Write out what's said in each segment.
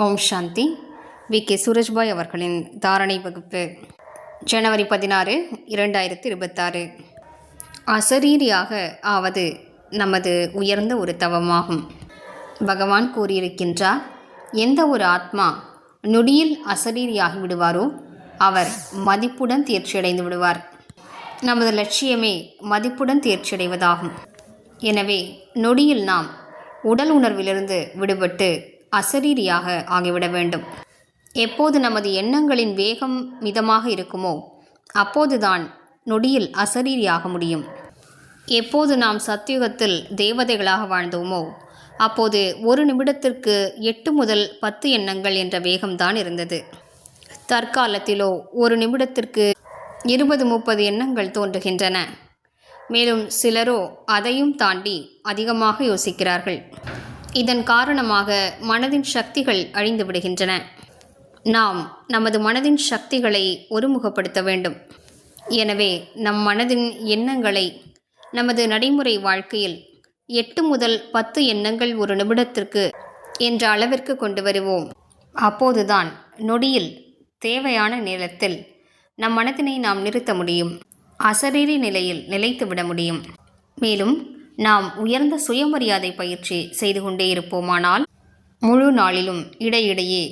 ஓம் சாந்தி. VK. Surajbhai அவர்களின் தாரணை வகுப்பு ஜனவரி 16, 2026. அசரீரியாக ஆவது நமது உயர்ந்த ஒரு தவமாகும். பகவான் கூறியிருக்கின்றார், எந்த ஒரு ஆத்மா நொடியில் அசரீரியாகி விடுவாரோ அவர் மதிப்புடன் தேர்ச்சியடைந்து விடுவார். நமது லட்சியமே மதிப்புடன் தேர்ச்சியடைவதாகும். எனவே நொடியில் நாம் உடல் உணர்விலிருந்து விடுபட்டு அசரீரியாக ஆகிவிட வேண்டும். எப்போது நமது எண்ணங்களின் வேகம் மிதமாக இருக்குமோ அப்போதுதான் நொடியில் அசரீரியாக முடியும். எப்போது நாம் சத்யுகத்தில் தேவதைகளாக வாழ்ந்தோமோ அப்போது ஒரு நிமிடத்திற்கு 8 முதல் 10 எண்ணங்கள் என்ற வேகம்தான் இருந்தது. தற்காலத்திலோ ஒரு நிமிடத்திற்கு 20-30 எண்ணங்கள் தோன்றுகின்றன. மேலும் சிலரோ அதையும் தாண்டி அதிகமாக யோசிக்கிறார்கள். இதன் காரணமாக மனதின் சக்திகள் அழிந்து விடுகின்றன. நாம் நமது மனதின் சக்திகளை ஒருமுகப்படுத்த வேண்டும். எனவே நம் மனதின் எண்ணங்களை நமது நடைமுறை வாழ்க்கையில் 8 முதல் 10 எண்ணங்கள் ஒரு நிமிடத்திற்கு என்ற அளவிற்கு கொண்டு வருவோம். அப்போதுதான் நொடியில் தேவையான நேரத்தில் நம் மனதினை நாம் நிறுத்த முடியும். அசரீரி நிலையில் நிலைத்துவிட முடியும். மேலும் நாம் உயர்ந்த சுயமரியாதை பயிற்சி செய்து கொண்டே இருப்போமானால், முழு நாளிலும் இடையிடையே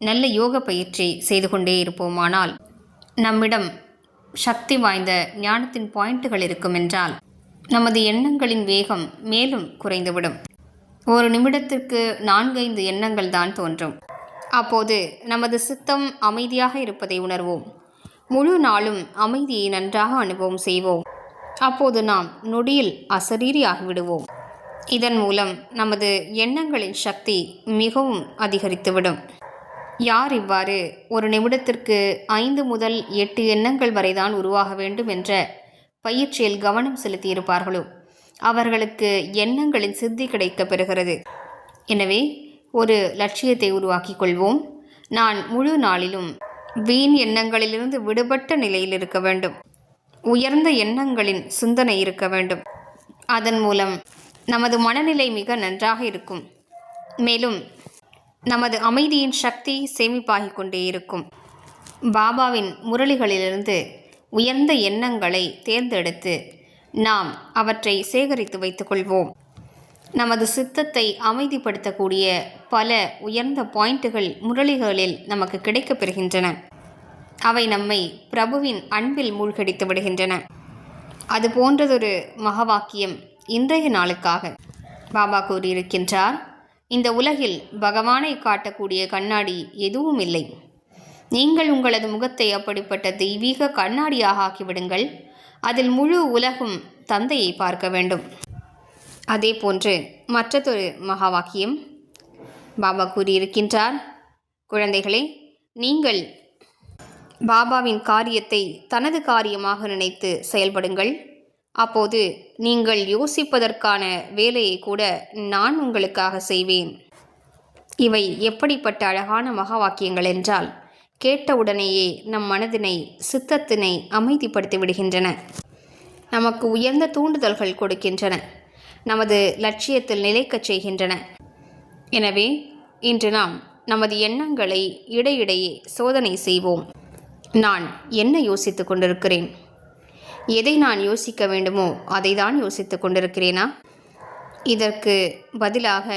நல்ல யோக பயிற்சி செய்து கொண்டே இருப்போமானால், நம்மிடம் சக்தி வாய்ந்த ஞானத்தின் பாயிண்ட்டுகள் இருக்கும் என்றால் நமது எண்ணங்களின் வேகம் மேலும் குறைந்துவிடும். ஒரு நிமிடத்திற்கு 4-5 எண்ணங்கள் தான் தோன்றும். அப்போது நமது சித்தம் அமைதியாக இருப்பதை உணர்வோம். முழு நாளும் அமைதியை நன்றாக அனுபவம் செய்வோம். அப்போது நாம் நொடியில் அசரீரி ஆகிவிடுவோம். இதன் மூலம் நமது எண்ணங்களின் சக்தி மிகவும் அதிகரித்துவிடும். யார் இவ்வாறு ஒரு நிமிடத்திற்கு 5 முதல் 8 எண்ணங்கள் வரைதான் உருவாக வேண்டும் என்ற பயிற்சியில் கவனம் செலுத்தியிருப்பார்களோ அவர்களுக்கு எண்ணங்களின் சித்தி கிடைக்கப் பெறுகிறது. எனவே ஒரு லட்சியத்தை உருவாக்கி கொள்வோம். நான் முழு நாளிலும் வீண் எண்ணங்களிலிருந்து விடுபட்ட நிலையில் இருக்க வேண்டும். உயர்ந்த எண்ணங்களின் சிந்தனை இருக்க வேண்டும். அதன் மூலம் நமது மனநிலை மிக நன்றாக இருக்கும். மேலும் நமது அமைதியின் சக்தி சேமிப்பாகிக் கொண்டே இருக்கும். பாபாவின் முரளிகளிலிருந்து உயர்ந்த எண்ணங்களை தேர்ந்தெடுத்து நாம் அவற்றை சேகரித்து வைத்துக் கொள்வோம். நமது சித்தத்தை அமைதிப்படுத்தக்கூடிய பல உயர்ந்த பாயிண்ட்டுகள் முரளிகளில் நமக்கு கிடைக்கப் பெறுகின்றன. அவை நம்மை பிரபுவின் அன்பில் மூழ்கடித்து விடுகின்றன. அது போன்றதொரு மகவாக்கியம் இன்றைய நாளுக்காக பாபா கூறியிருக்கின்றார், இந்த உலகில் பகவானை காட்டக்கூடிய கண்ணாடி எதுவும் இல்லை. நீங்கள் உங்களது முகத்தை அப்படிப்பட்ட தெய்வீக கண்ணாடியாக ஆக்கிவிடுங்கள். அதில் முழு உலகும் தந்தையை பார்க்க வேண்டும். அதே போன்று மற்றதொரு மகாவாக்கியம் பாபா கூறியிருக்கின்றார், குழந்தைகளே, நீங்கள் பாபாவின் காரியத்தை தனது காரியமாக நினைத்து செயல்படுங்கள். அப்போது நீங்கள் யோசிப்பதற்கான வேலையை கூட நான் உங்களுக்காக செய்வேன். இவை எப்படிப்பட்ட அழகான மகா வாக்கியங்கள் என்றால், கேட்டவுடனேயே நம் மனதினை சித்தத்தினை அமைதிப்படுத்தி விடுகின்றன. நமக்கு உயர்ந்த தூண்டுதல்கள் கொடுக்கின்றன. நமது லட்சியத்தில் நிலைக்கச் செய்கின்றன. எனவே இன்று நாம் நமது எண்ணங்களை இடையிடையே சோதனை செய்வோம். நான் என்ன யோசித்து கொண்டிருக்கிறேன்? எதை நான் யோசிக்க வேண்டுமோ அதை தான் யோசித்து கொண்டிருக்கிறேனா? இதற்கு பதிலாக,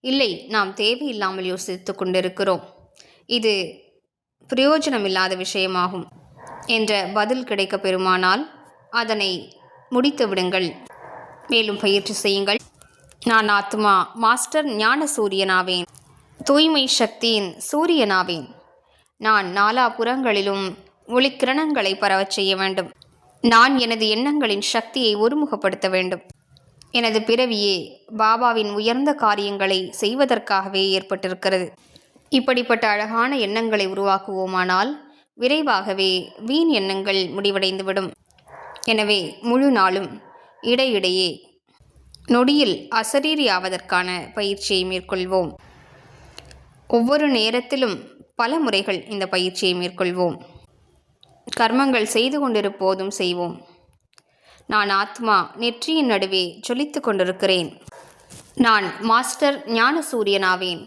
இல்லை, நாம் தேவையில்லாமல் யோசித்து கொண்டிருக்கிறோம், இது பிரயோஜனமில்லாத விஷயமாகும் என்ற பதில் கிடைக்க பெறுமானால் அதனை முடித்து விடுங்கள். மேலும் பயிற்சி செய்யுங்கள். நான் ஆத்மா மாஸ்டர் ஞான சூரியனாவேன். தூய்மை சக்தியின் சூரியனாவேன். நான் நாலாபுறங்களிலும் ஒளிக்கிரணங்களை பரவச் செய்ய வேண்டும். நான் எனது எண்ணங்களின் சக்தியை ஒருமுகப்படுத்த வேண்டும். எனது பிறவியே பாபாவின் உயர்ந்த காரியங்களை செய்வதற்காகவே ஏற்பட்டிருக்கிறது. இப்படிப்பட்ட அழகான எண்ணங்களை உருவாக்குவோமானால் விரைவாகவே வீண் எண்ணங்கள் முடிவடைந்துவிடும். எனவே முழு நாளும் இடையிடையே நொடியில் அசரீரி ஆவதற்கான பயிற்சியை மேற்கொள்வோம். ஒவ்வொரு நேரத்திலும் பல முறைகள் இந்த பயிற்சியை மேற்கொள்வோம். கர்மங்கள் செய்து கொண்டிருப்போதும் செய்வோம். நான் ஆத்மா நெற்றியின் நடுவே ஜொலித்து கொண்டிருக்கிறேன். நான் மாஸ்டர் ஞான சூரியனாவேன்.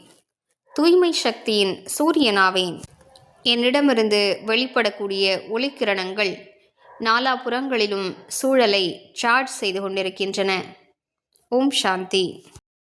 தூய்மை சக்தியின் சூரியனாவேன். என்னிடமிருந்து வெளிப்படக்கூடிய ஒளிக்கிரணங்கள் நாலாபுறங்களிலும் சூழலை சார்ஜ் செய்து கொண்டிருக்கின்றன. ஓம் சாந்தி.